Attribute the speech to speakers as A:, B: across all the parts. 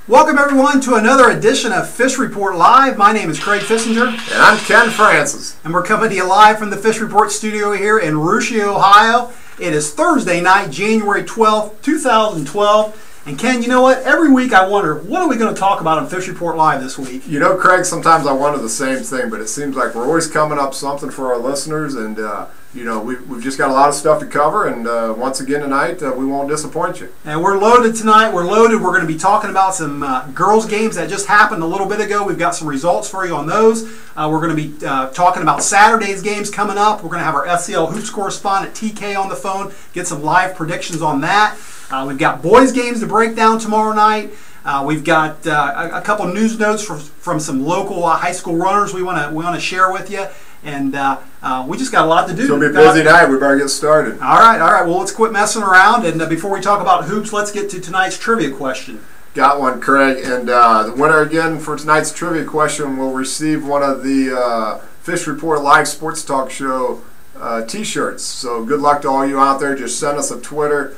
A: Welcome everyone to another edition of Fish Report Live. My name is Craig Fissinger.
B: And I'm Ken Francis.
A: And we're coming to you live from the Fish Report studio here in Russia, Ohio. It is Thursday night, January 12th, 2012. And Ken, you know what? Every week I wonder, what are we going to talk about on Fish Report Live this week?
B: You know, Craig, sometimes I wonder the same thing, but it seems like we're always coming up something for our listeners, and you know, we've just got a lot of stuff to cover, and once again tonight, we won't disappoint you.
A: And we're loaded tonight. We're loaded. We're going to be talking about some girls' games that just happened a little bit ago. We've got some results for you on those. We're going to be talking about Saturday's games coming up. We're going to have our SCL Hoops correspondent TK on the phone, get some live predictions on that. We've got boys' games to break down tomorrow night. We've got a couple news notes from some local high school runners we want to share with you, and we just got a lot to do.
B: It's going to be a busy night. We better get started.
A: All right. Well, let's quit messing around, and before we talk about hoops, let's get to tonight's trivia question.
B: Got one, Craig, and the winner again for tonight's trivia question will receive one of the Fish Report Live Sports Talk Show T-shirts. So good luck to all you out there. Just send us a Twitter.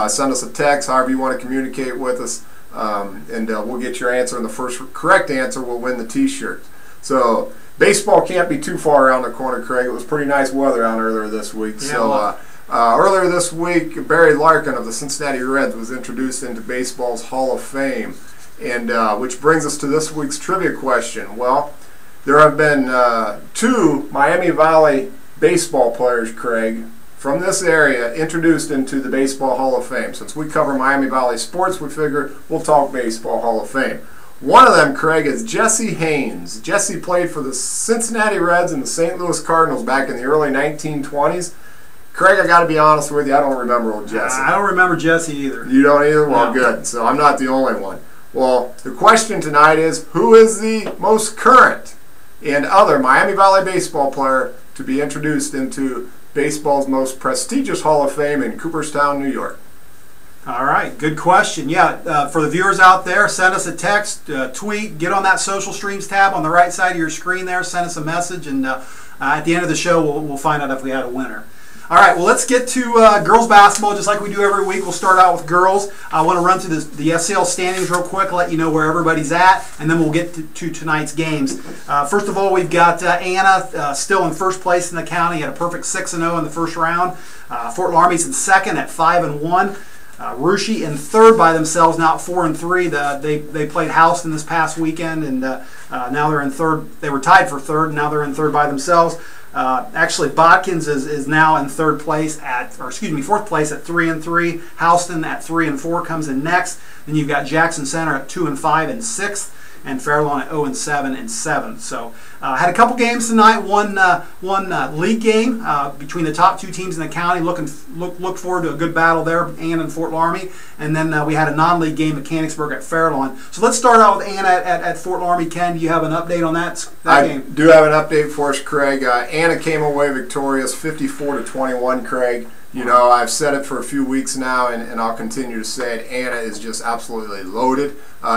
B: Send us a text, however you want to communicate with us, and we'll get your answer, and the first correct answer will win the T-shirt. So baseball can't be too far around the corner, Craig. It was pretty nice weather out earlier this week. Yeah, so earlier this week, Barry Larkin of the Cincinnati Reds was introduced into baseball's Hall of Fame, and which brings us to this week's trivia question. Well, there have been two Miami Valley baseball players, Craig, from this area introduced into the Baseball Hall of Fame. Since we cover Miami Valley sports, we figure we'll talk Baseball Hall of Fame. One of them, Craig, is Jesse Haynes. Jesse played for the Cincinnati Reds and the St. Louis Cardinals back in the early 1920s. Craig, I got to be honest with you, I don't remember old Jesse.
A: I don't remember Jesse either.
B: You don't either? Well,
A: no.
B: Good. So I'm not the only one. Well, the question tonight is, who is the most current and other Miami Valley baseball player to be introduced into baseball's most prestigious Hall of Fame in Cooperstown, New York?
A: All right, good question. Yeah, for the viewers out there, send us a text, tweet, get on that social streams tab on the right side of your screen there, send us a message, and at the end of the show, we'll find out if we had a winner. All right, well, let's get to girls basketball just like we do every week. We'll start out with girls. I want to run through the SCL standings real quick, let you know where everybody's at, and then we'll get to tonight's games. First of all, we've got Anna still in first place in the county, had a perfect 6-0 in the first round. Fort Laramie's in second at 5-1. Russia in third by themselves, now at 4-3. They played Houston this past weekend, and now they're in third. They were tied for third, and now they're in third by themselves. Actually, Botkins is now in fourth place at 3-3. Houston at 3-4 comes in next. Then you've got Jackson Center at 2-5 and 6th, and Fairlawn at 0-7 and 7th. So had a couple games tonight. One league game between the top two teams in the county. Look forward to a good battle there, Anna and Fort Laramie. And then we had a non-league game, Mechanicsburg at Fairlawn. So let's start out with Anna at Fort Laramie. Ken, do you have an update on that game?
B: I do have an update for us, Craig. Anna came away victorious, 54-21, Craig. You know, I've said it for a few weeks now, and I'll continue to say it. Anna is just absolutely loaded.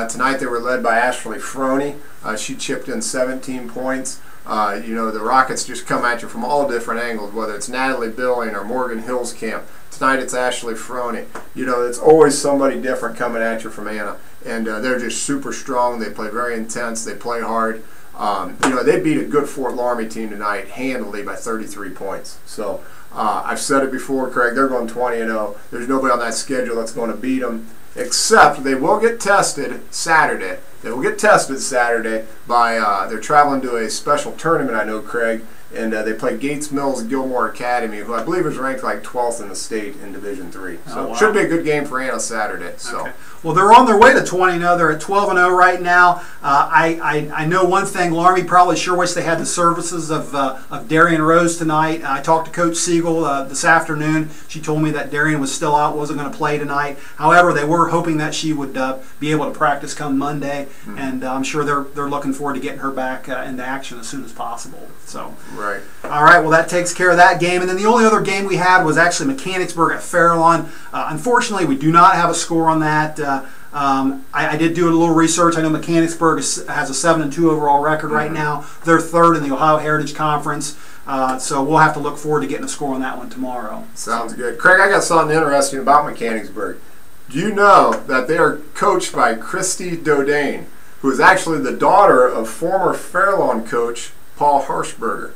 B: Tonight they were led by Ashley Froney. She chipped in 17 points. You know, the Rockets just come at you from all different angles, whether it's Natalie Billing or Morgan Hill's camp. Tonight it's Ashley Froney. You know, it's always somebody different coming at you from Anna. And they're just super strong. They play very intense. They play hard. You know, they beat a good Fort Laramie team tonight handily by 33 points. So I've said it before, Craig, they're going 20-0. There's nobody on that schedule that's going to beat them, except they will get tested Saturday. They will get tested Saturday by, they're traveling to a special tournament, I know, Craig, and they play Gates Mills Gilmore Academy, who I believe is ranked like 12th in the state in Division III. So it should be a good game for Anna Saturday. So.
A: Okay. Well, they're on their way to 20-0. They're at 12-0 right now. I know one thing. Laramie probably sure wish they had the services of Darian Rose tonight. I talked to Coach Siegel this afternoon. She told me that Darian was still out, wasn't going to play tonight. However, they were hoping that she would be able to practice come Monday, and I'm sure they're looking forward to getting her back into action as soon as possible. So.
B: Right.
A: All right, well, that takes care of that game. And then the only other game we had was actually Mechanicsburg at Fairlawn. Unfortunately, we do not have a score on that. I did do a little research. I know Mechanicsburg has a 7-2 overall record right now. They're third in the Ohio Heritage Conference. So we'll have to look forward to getting a score on that one tomorrow.
B: Sounds good. Craig, I got something interesting about Mechanicsburg. Do you know that they are coached by Christy Dodane, who is actually the daughter of former Fairlawn coach Paul Hirschberger?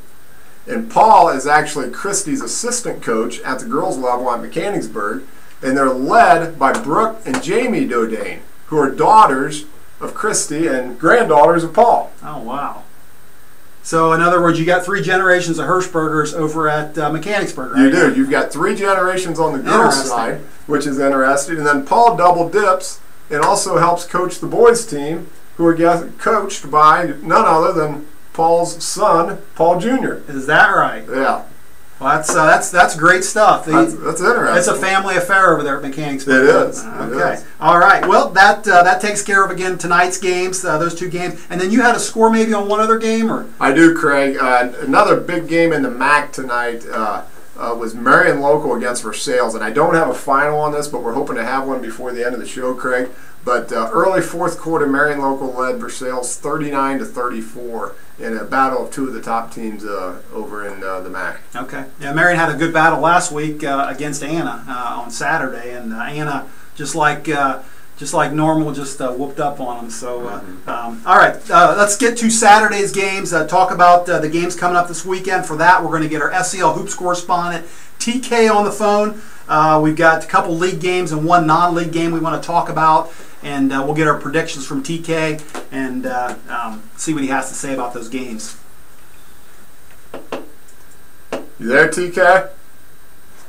B: And Paul is actually Christy's assistant coach at the girls' level at Mechanicsburg, and they're led by Brooke and Jamie Dodane, who are daughters of Christy and granddaughters of Paul.
A: Oh, wow. So, in other words, you got 3 generations of Hirschbergers over at Mechanicsburg, right?
B: You do. You've got 3 generations on the girls' side, which is interesting. And then Paul double dips and also helps coach the boys' team, who are coached by none other than Paul's son, Paul Jr.
A: Is that right?
B: Yeah.
A: Well, that's great stuff.
B: That's interesting.
A: It's a family affair over there at Mechanicsburg.
B: It is.
A: Okay. It is. All right. Well, that takes care of, again, tonight's games, those 2 games. And then you had a score maybe on one other game? Or
B: I do, Craig. Another big game in the MAC tonight was Marion Local against Versailles. And I don't have a final on this, but we're hoping to have one before the end of the show, Craig. But early fourth quarter, Marion Local led Versailles 39-34 in a battle of 2 of the top teams over in the MAC.
A: Okay. Yeah, Marion had a good battle last week against Anna on Saturday, and Anna, just like normal, just whooped up on them. So, all right, let's get to Saturday's games. Talk about the games coming up this weekend. For that, we're going to get our SEL Hoops correspondent TK on the phone. We've got a couple league games and 1 non-league game we want to talk about, and we'll get our predictions from TK and see what he has to say about those games.
B: You there, TK?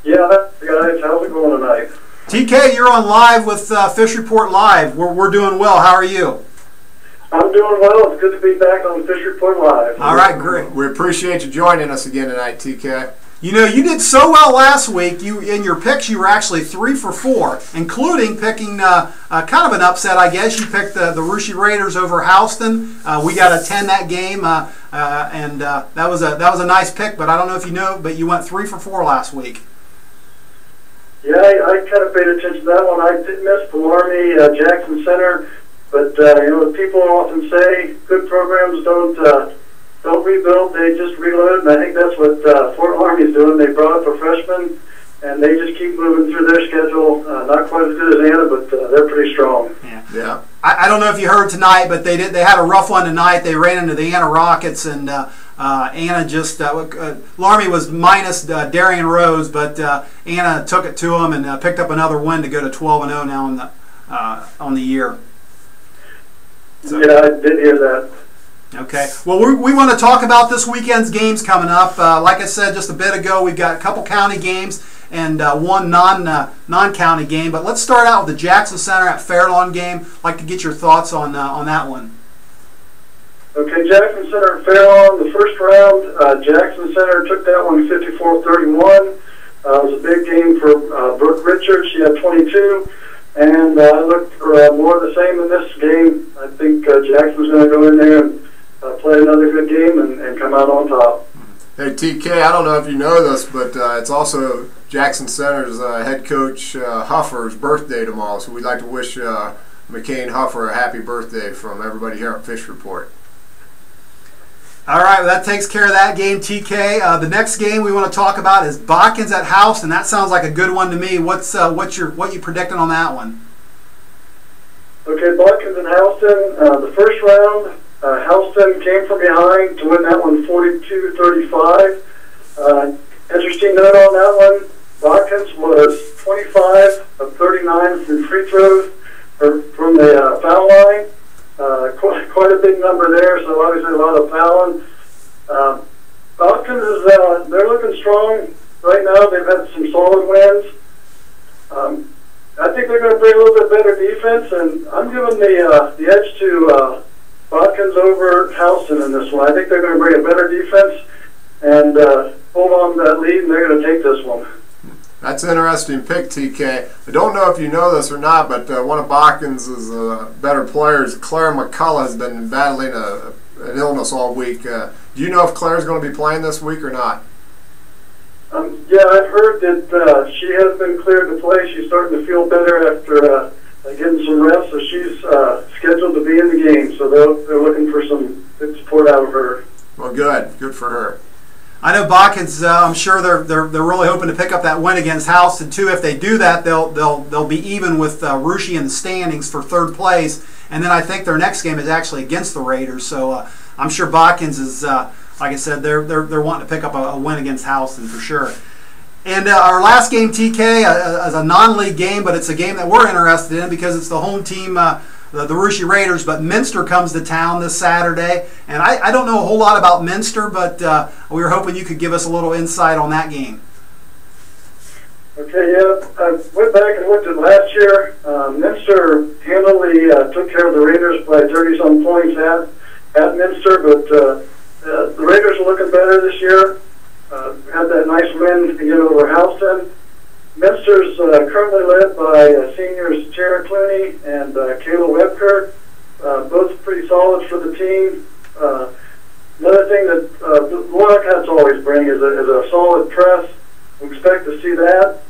C: Yeah, guys. How's it going tonight?
A: TK, you're on live with Fish Report Live. We're doing well. How are you?
C: I'm doing well. It's good to be back on Fish Report Live.
A: All right, great.
B: We appreciate you joining us again tonight, TK.
A: You know, you did so well last week. In your picks, you were actually 3 for 4, including picking kind of an upset, I guess. You picked the Russia Raiders over Houston. We got to attend that game, and that was a nice pick. But I don't know if you know, but you went 3 for 4 last week.
C: Yeah, I kind of paid attention to that one. I did miss Army Jackson Center, but people often say good programs don't rebuild, they just reload, and I think that's what Fort Army's doing. They brought up a freshman, and they just keep moving through their schedule. Not quite as good as Anna, but they're pretty strong.
B: Yeah.
A: I don't know if you heard tonight, but they had a rough one tonight. They ran into the Anna Rockets, and Anna just Larmy was minus Darian Rose, but Anna took it to them and picked up another win to go to 12-0 now on the year.
C: So. Yeah, I did hear that.
A: Okay. Well, we want to talk about this weekend's games coming up. Like I said just a bit ago, we've got a couple county games and 1 non-county game. But let's start out with the Jackson Center at Fairlawn game. I'd like to get your thoughts on that one.
C: Okay, Jackson Center at Fairlawn, the first round, Jackson Center took that one 54-31. It was a big game for Brooke Richards. She had 22. And I looked for more of the same in this game. I think Jackson's going to go in there and play another good game and come out on top.
B: Hey, TK, I don't know if you know this, but it's also Jackson Center's head coach Huffer's birthday tomorrow, so we'd like to wish McCain Huffer a happy birthday from everybody here at Fish Report.
A: All right, well, that takes care of that game, TK. The next game we want to talk about is Botkins at Houston. That sounds like a good one to me. What you predicting on that one?
C: Okay, Botkins and Houston. The first round, Houston came from behind to win that one 42-35. Interesting note on that one, Botkins was 25 of 39 from free throws from the foul line. Quite a big number there, so obviously a lot of fouling. Botkins is they're looking strong right now. They've had some solid wins. I think they're going to bring a little bit better defense, and I'm giving the edge to Botkins over Houston in this one. I think they're going to bring a better defense and hold on to that lead, and they're going to take this one.
B: That's an interesting pick, TK. I don't know if you know this or not, but one of Botkins' better players, Claire McCullough, has been battling an illness all week. Do you know if Claire's going to be playing this week or not?
C: Yeah, I've heard that she has been cleared to play. She's starting to feel better after getting some rest, so she's scheduled to be in the game. So they're looking for some good support out of her.
B: Well, good for her.
A: I know Botkins. I'm sure they're really hoping to pick up that win against Houston too. If they do that, they'll be even with Russia in the standings for third place. And then I think their next game is actually against the Raiders. So I'm sure Botkins is, like I said, they're wanting to pick up a win against Houston for sure. And our last game, TK, is a non-league game, but it's a game that we're interested in because it's the home team, the Russia Raiders. But Minster comes to town this Saturday, and I don't know a whole lot about Minster, but we were hoping you could give us a little insight on that game.
C: Okay, yeah, I went back and looked at last year. Minster handily took care of the Raiders by 30-some points at Minster, but the Raiders are looking better this year. Had that nice win to get over Houston. Minster's currently led by seniors Jared Clooney and Kayla Webker, both pretty solid for the team. Another thing that the Wildcats always bring is a solid press. We expect to see that.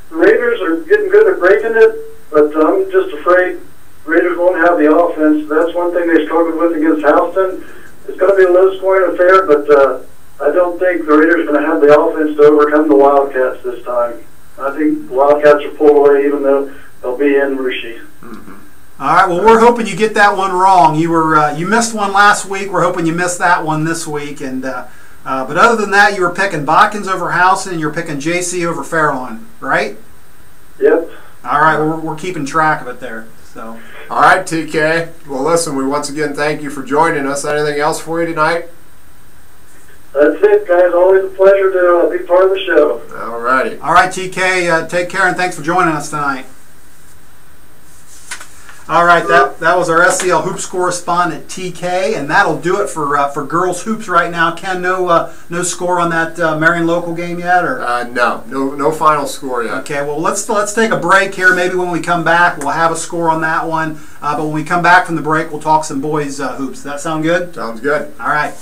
C: The Raiders are getting good at breaking it, but I'm just afraid the Raiders won't have the offense. That's one thing they struggled with against Houston. It's going to be a low-scoring affair, but I don't think the Raiders are going to have the offense to overcome the Wildcats this time. I think the Wildcats are pulled away, even though they'll be in Russia.
A: All right. Well, we're hoping you get that one wrong. You missed one last week. We're hoping you missed that one this week. And but other than that, you were picking Botkins over Houston, and you're picking JC over Fairlawn, right?
C: Yep.
A: All right. We're keeping track of it there. So.
B: All right, TK. Well, listen, we once again thank you for joining us. Anything else for you tonight?
C: That's it, guys. Always a pleasure to be part of the show.
B: All righty.
A: All right, TK. Take care, and thanks for joining us tonight. All right, that was our SCL Hoops correspondent, TK, and that'll do it for girls hoops right now. Ken, no score on that Marion local game yet, or
B: no final score yet.
A: Okay, well let's take a break here. Maybe when we come back, we'll have a score on that one. But when we come back from the break, we'll talk some boys hoops. Does that sound good?
B: Sounds good.
A: All right.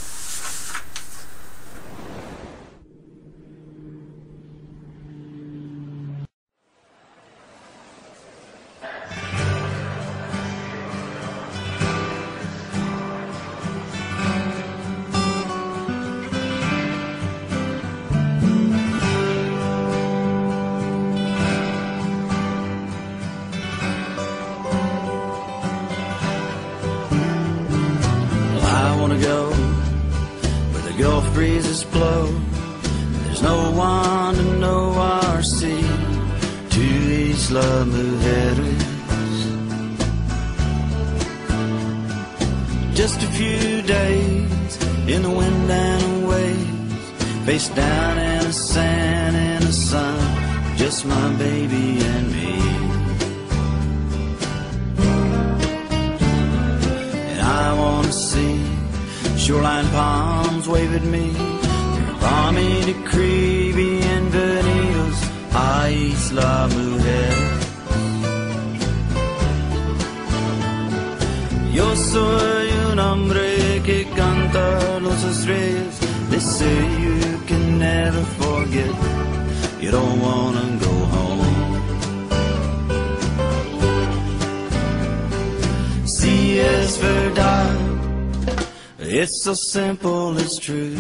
D: Breezes blow. There's no one to know our sea to Isla Mujeres. Just a few days in the wind and waves, face down in the sand in the sun, just my baby and me. And I wanna see shoreline palms wave at me, Rami de Caribbean Venidos, a Isla Mujeres. Yo soy un hombre que canta los estrellas. They say you can never forget, you don't wanna go home. Si es verdad, it's so simple, it's true.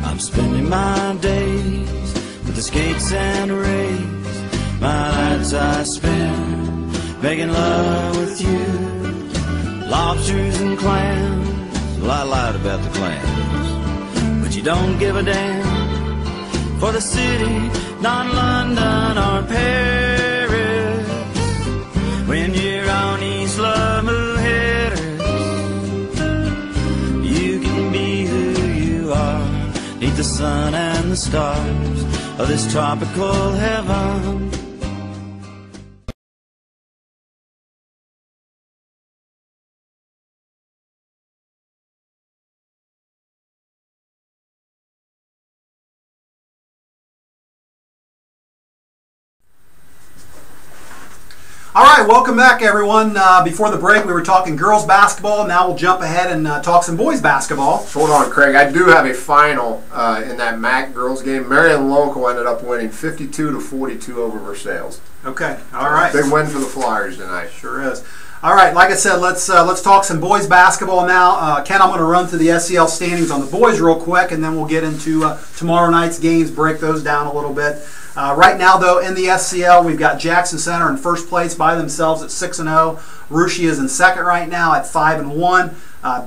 D: I'm spending my days with the skates and rays. My nights I spend making love with you. Lobsters and clams, well, I lied about the clams, but you don't give a damn for the city, not London or Paris. When you're on Isla Mujeres, you can be who you are, neath the sun and the stars of this tropical heaven.
A: All right, welcome back, everyone. Before the break, we were talking girls basketball. Now we'll jump ahead and talk some boys basketball.
B: Hold on, Craig. I do have a final in that MAC girls game. Marion Local ended up winning 52-42 over Versailles.
A: Okay, all right.
B: Big win for the Flyers tonight.
A: Sure is. All right, like I said, let's talk some boys basketball now. Ken, I'm going to run through the SCL standings on the boys real quick, and then we'll get into tomorrow night's games, break those down a little bit. Right now, though, in the SCL, we've got Jackson Center in first place by themselves at 6-0. Russia is in second right now at 5-1.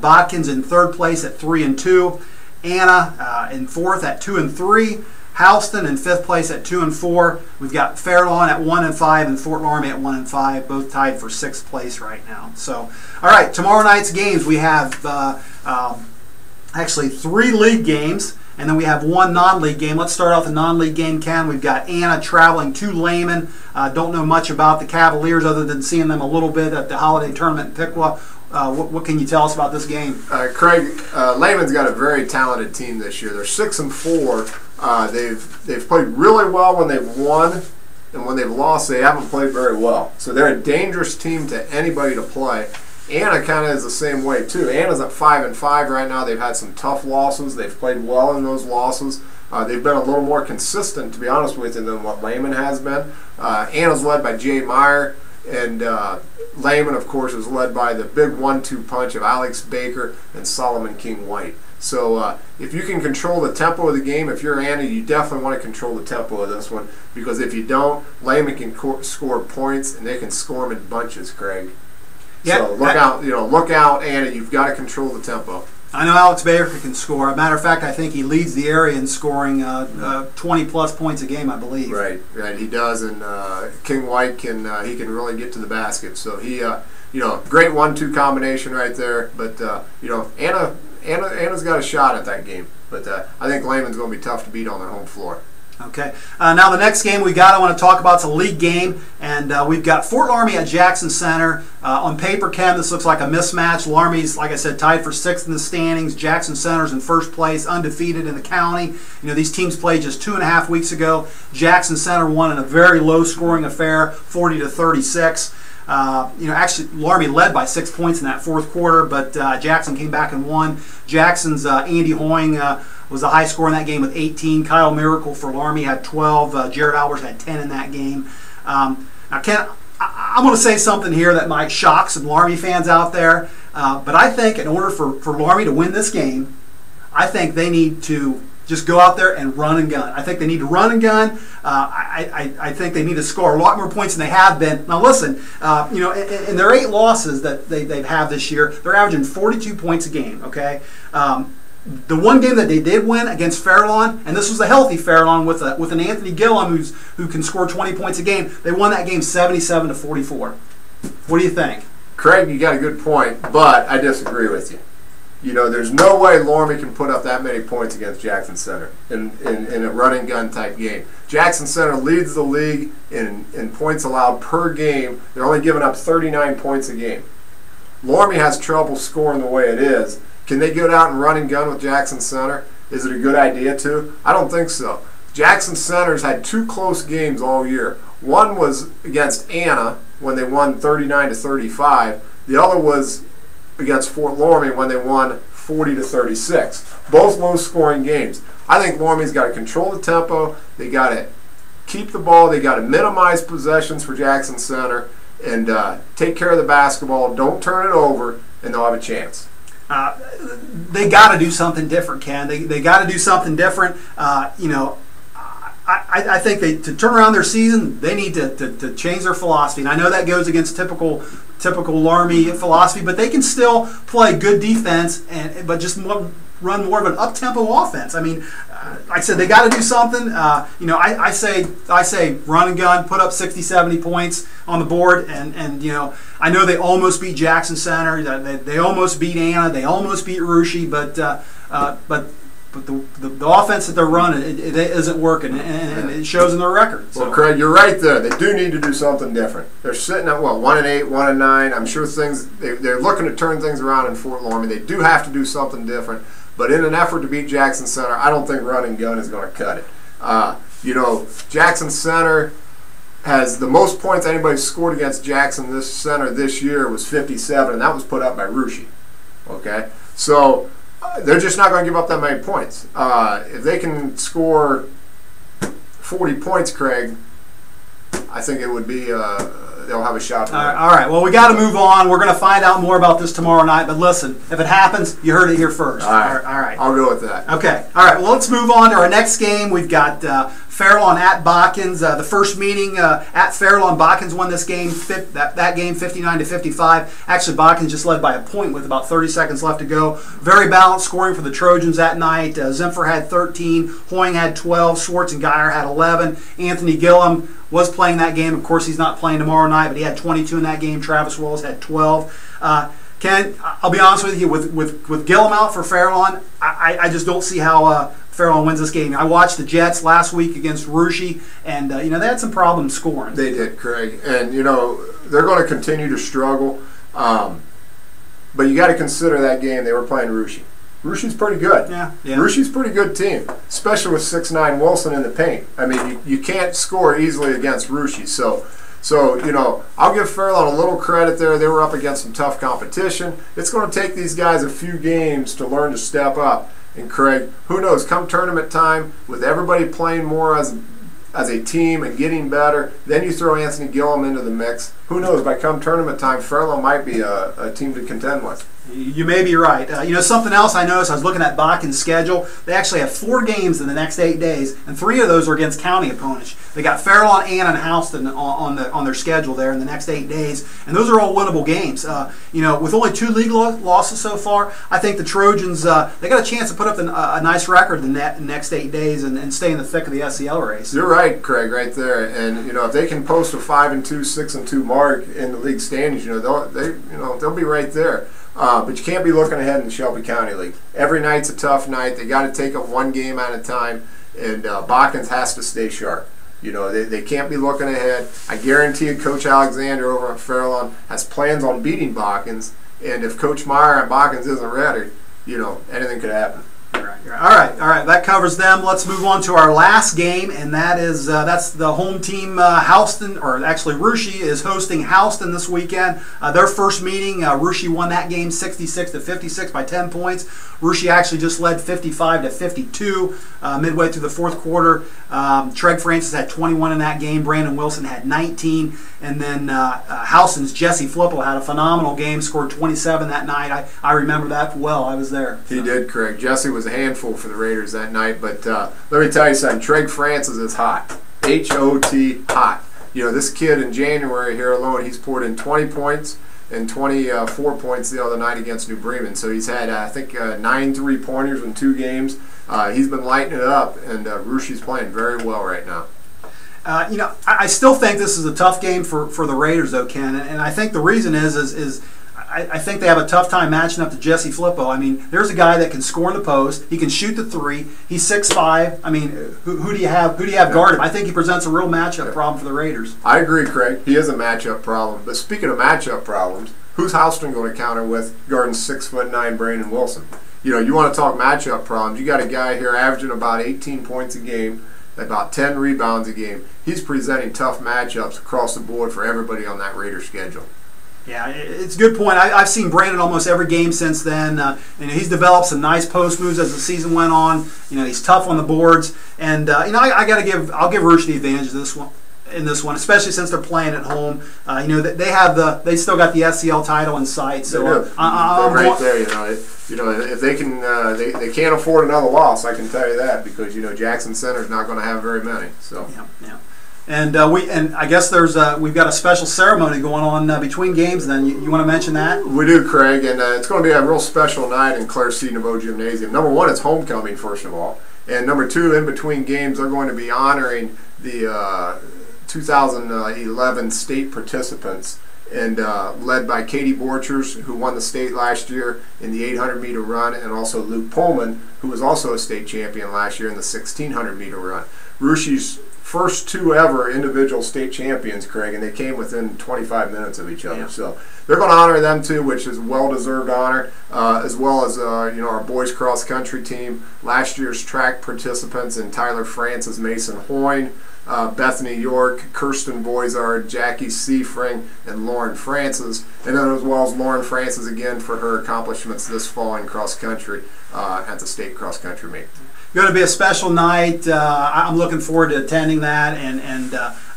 A: Bodkin's in third place at 3-2. Anna in fourth at 2-3. Houston in fifth place at 2-4. We've got Fairlawn at 1-5 and Fort Laramie at 1-5, both tied for sixth place right now. So, all right, tomorrow night's games we have actually 3 league games, and then we have 1 non-league game. Let's start off the non-league game, Ken. We've got Anna traveling to Lehman. Don't know much about the Cavaliers other than seeing them a little bit at the holiday tournament in Piqua. What can you tell us about this game?
B: Craig, Lehman's got a very talented team this year. They're 6-4. They've played really well when they've won, and when they've lost, they haven't played very well. So they're a dangerous team to anybody to play. Anna kind of is the same way too. Anna's at 5-5 right now. They've had some tough losses. They've played well in those losses. They've been a little more consistent, to be honest with you, than what Lehman has been. Anna's led by Jay Meyer, and Lehman, of course, is led by the big 1-2 punch of Alex Baker and Solomon King White. So if you can control the tempo of the game, if you're Anna, you definitely want to control the tempo of this one, because if you don't, Lehman can score points, and they can score them in bunches, Craig.
A: Yeah,
B: so look out, Anna. You've got to control the tempo.
A: I know Alex Baker can score. As a matter of fact, I think he leads the area in scoring 20-plus points a game, I believe.
B: Right, he does, and King White can really get to the basket. So he, great 1-2 combination right there. But Anna's got a shot at that game. But I think Lehman's going to be tough to beat on their home floor.
A: Okay. Now the next game I want to talk about is a league game, and we've got Fort Laramie at Jackson Center. On paper, Ken, this looks like a mismatch. Laramie's, like I said, tied for sixth in the standings. Jackson Center's in first place, undefeated in the county. These teams played just 2.5 weeks ago. Jackson Center won in a very low-scoring affair, 40-36. Actually, Laramie led by 6 points in that fourth quarter, but Jackson came back and won. Jackson's Andy Hoying was the high scorer in that game with 18. Kyle Miracle for Laramie had 12. Jared Albers had 10 in that game. Now, Ken, I'm going to say something here that might shock some Laramie fans out there, but I think in order for Laramie to win this game, I think they need to just go out there and run and gun. I think they need to run and gun. I think they need to score a lot more points than they have been. Now listen, in their 8 losses that they've had this year, they're averaging 42 points a game, okay? The one game that they did win against Fairlawn, and this was a healthy Fairlawn with an Anthony Gillum who can score 20 points a game, they won that game 77-44. What do you think?
B: Craig, you got a good point, but I disagree with you. There's no way Laramie can put up that many points against Jackson Center in a running gun type game. Jackson Center leads the league in points allowed per game. They're only giving up 39 points a game. Laramie has trouble scoring the way it is. Can they get out and run and gun with Jackson Center? Is it a good idea to? I don't think so. Jackson Center's had 2 close games all year. One was against Anna when they won 39-35. The other was against Fort Laramie when they won 40-36. Both low-scoring games. I think Laramie's got to control the tempo. They got to keep the ball. They got to minimize possessions for Jackson Center and take care of the basketball. Don't turn it over, and they'll have a chance.
A: They got to do something different, Ken. They got to do something different. I think to turn around their season, they need to change their philosophy. And I know that goes against typical Laramie philosophy, but they can still play good defense, but just run more of an up-tempo offense. I mean, like I said, they got to do something. I say run and gun, put up 60, 70 points on the board, and I know they almost beat Jackson Center. They almost beat Anna. They almost beat Russia, but the offense that they're running, it isn't working, and it shows in their record. So.
B: Well, Craig, you're right there. They do need to do something different. They're sitting at 1-8, 1-9. I'm sure they're looking to turn things around in Fort Laramie. They do have to do something different. But in an effort to beat Jackson Center, I don't think run and gun is going to cut it. Jackson Center has the most points anybody scored against Jackson Center this year was 57, and that was put up by Russia. Okay, so they're just not going to give up that many points. If they can score 40 points, Craig, I think it would be they'll have a shot to win.
A: All right. Well, we got to move on. We're going to find out more about this tomorrow night. But listen, if it happens, you heard it here first.
B: All right.
A: All right.
B: I'll go with that.
A: Okay. All right. Well, let's move on to our next game. We've got Fairlawn at Botkins. The first meeting at Fairlawn, Botkins won this game. That game 59-55. Actually, Botkins just led by a point with about 30 seconds left to go. Very balanced scoring for the Trojans that night. Zimpher had 13, Hoying had 12, Schwartz and Geyer had 11. Anthony Gillum was playing that game. Of course, he's not playing tomorrow night, but he had 22 in that game. Travis Willis had 12. Ken, I'll be honest with you, with Gillum out for Fairlawn, I just don't see how Fairlawn wins this game. I watched the Jets last week against Russia, and they had some problems scoring.
B: They did, Craig, and they're going to continue to struggle. But you got to consider that game they were playing Russia. Russia's pretty good.
A: Yeah.
B: Russia's a pretty good team, especially with 6'9" Wilson in the paint. I mean, you can't score easily against Russia. So I'll give Fairlawn a little credit there. They were up against some tough competition. It's going to take these guys a few games to learn to step up. And Craig, who knows? Come tournament time, with everybody playing more as a team and getting better, then you throw Anthony Gillum into the mix. Who knows? By come tournament time, Fairlawn might be a team to contend with.
A: You may be right. Something else I noticed, I was looking at Botkins' schedule. They actually have 4 games in the next 8 days, and 3 of those are against county opponents. They got Fairlawn, Ann, and Houston on their schedule there in the next 8 days, and those are all winnable games. With only 2 league losses so far, I think the Trojans they got a chance to put up a nice record the next 8 days and stay in the thick of the SEL race.
B: You're right, Craig, right there. And if they can post a 5-2, 6-2 mark in the league standings, they'll be right there. But you can't be looking ahead in the Shelby County League. Every night's a tough night. They got to take it one game at a time, and Botkins has to stay sharp. They can't be looking ahead. I guarantee you Coach Alexander over at Fairlawn has plans on beating Botkins, and if Coach Meyer and Botkins isn't ready, anything could happen.
A: All right. That covers them. Let's move on to our last game, and that's the home team. Houston, or actually Russia, is hosting Houston this weekend. Their first meeting, Russia won that game 66-56 by 10 points. Russia actually just led 55-52 midway through the fourth quarter. Treg Francis had 21 in that game. Brandon Wilson had 19, and then Houston's Jesse Flipple had a phenomenal game, scored 27 that night. I remember that well. I was there.
B: He did, Craig. Jesse was a handful for the Raiders that night, but let me tell you something. Treg Francis is hot. H-O-T, hot. This kid in January here alone, he's poured in 20 points and 24 points the other night against New Bremen. So he's had, I think, 9 3-pointers in 2 games. He's been lighting it up, and Russia's playing very well right now.
A: I still think this is a tough game for the Raiders, though, Ken, and I think the reason is I think they have a tough time matching up to Jesse Flippo. I mean, there's a guy that can score in the post. He can shoot the 3. He's 6'5". I mean, who do you have guard him? I think he presents a real matchup problem for the Raiders.
B: I agree, Craig. He is a matchup problem. But speaking of matchup problems, who's Houston going to counter with guarding 6'9" Brandon Wilson? You want to talk matchup problems. You got a guy here averaging about 18 points a game, about 10 rebounds a game. He's presenting tough matchups across the board for everybody on that Raider schedule.
A: Yeah, it's a good point. I've seen Brandon almost every game since then. He's developed some nice post moves as the season went on. He's tough on the boards, and I'll give Russia the advantage of this one. In this one, especially since they're playing at home, they still got the SEL title in sight. So
B: they're right there. If they can, they can't afford another loss. I can tell you that because Jackson Center's not going to have very many. So
A: yeah. And I guess we've got a special ceremony going on between games. Then you want to mention that?
B: We do, Craig, and it's going to be a real special night in Clare C. Nouveau Gymnasium. Number 1, it's homecoming, first of all, and number 2, in between games, they're going to be honoring the 2011 state participants, and led by Katie Borchers, who won the state last year in the 800-meter run, and also Luke Pullman, who was also a state champion last year in the 1600-meter run. Russia's first 2 ever individual state champions, Craig, and they came within 25 minutes of each other. Yeah. So they're going to honor them too, which is a well-deserved honor, as well as our boys cross country team, last year's track participants, and Tyler Francis, Mason Hoyne, Bethany York, Kirsten Boisard, Jackie Seafring, and Lauren Francis, and then as well as Lauren Francis again for her accomplishments this fall in cross country at the state cross country meet.
A: Going to be a special night. I'm looking forward to attending that, and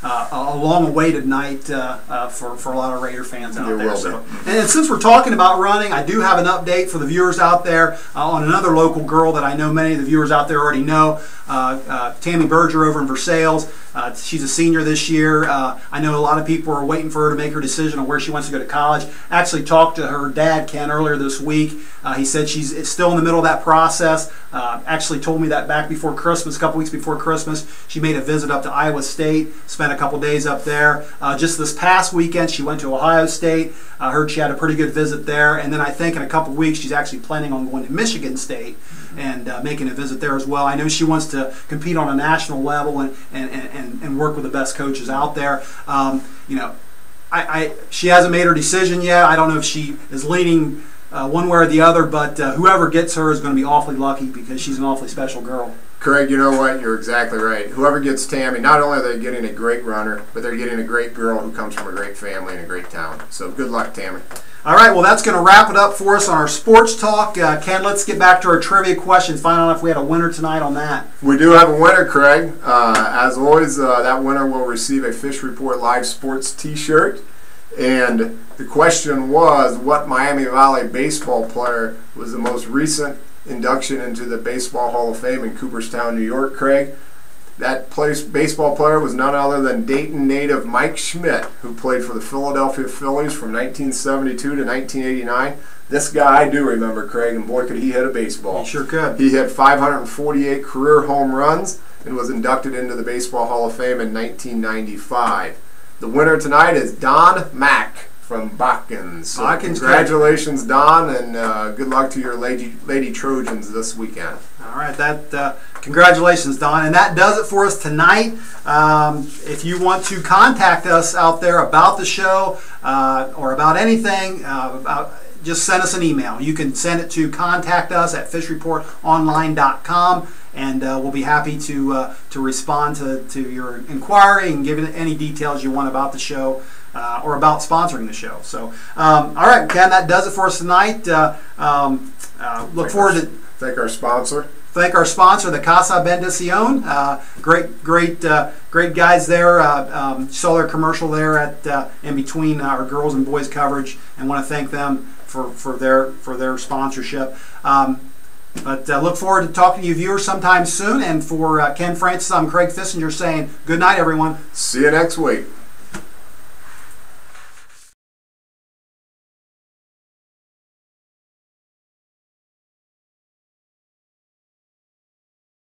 A: a long-awaited night for a lot of Raider fans out
B: There
A: there.
B: will
A: So,
B: be.
A: and since we're talking about running, I do have an update for the viewers out there on another local girl that I know many of the viewers out there already know, Tammy Berger over in Versailles. She's a senior this year. I know a lot of people are waiting for her to make her decision on where she wants to go to college. Actually talked to her dad, Ken, earlier this week. He said she's still in the middle of that process. Actually told me that back before Christmas, a couple weeks before Christmas, she made a visit up to Iowa State, spent a couple days up there. Just this past weekend, she went to Ohio State. I heard she had a pretty good visit there. And then I think in a couple weeks, she's actually planning on going to Michigan State and making a visit there as well. I know she wants to compete on a national level and work with the best coaches out there. You know, she hasn't made her decision yet. I don't know if she is leaning one way or the other, but whoever gets her is going to be awfully lucky because she's an awfully special girl.
B: Craig, you know what? You're exactly right. Whoever gets Tammy, not only are they getting a great runner, but they're getting a great girl who comes from a great family and a great town. So good luck, Tammy.
A: All right, well, that's going to wrap it up for us on our sports talk. Ken, let's get back to our trivia questions, find out if we had a winner tonight on that.
B: We do have a winner, Craig. As always, that winner will receive a Fish Report Live Sports t-shirt. And the question was, what Miami Valley baseball player was the most recent induction into the Baseball Hall of Fame in Cooperstown, New York, Craig? That baseball player was none other than Dayton native Mike Schmidt, who played for the Philadelphia Phillies from 1972 to 1989. This guy I do remember, Craig, and boy could he hit a baseball.
A: He sure could.
B: He hit 548 career home runs and was inducted into the Baseball Hall of Fame in 1995. The winner tonight is Don Mack from Botkins. So congratulations, Don, and good luck to your Lady Trojans this weekend.
A: All right, congratulations, Don. And that does it for us tonight. If you want to contact us out there about the show or about anything, just send us an email. You can send it to contactus@fishreportonline.com, and we'll be happy to respond to your inquiry and give any details you want about the show or about sponsoring the show. So, all right, Ken, that does it for us tonight. Look forward to
B: thank our sponsor.
A: Thank our sponsor, the Casa Bendición. Great guys there. Saw their commercial there at in between our girls and boys coverage, and want to thank them for their sponsorship. But look forward to talking to you viewers sometime soon. And for Ken Francis, I'm Craig Fissinger saying good night, everyone.
B: See you next week.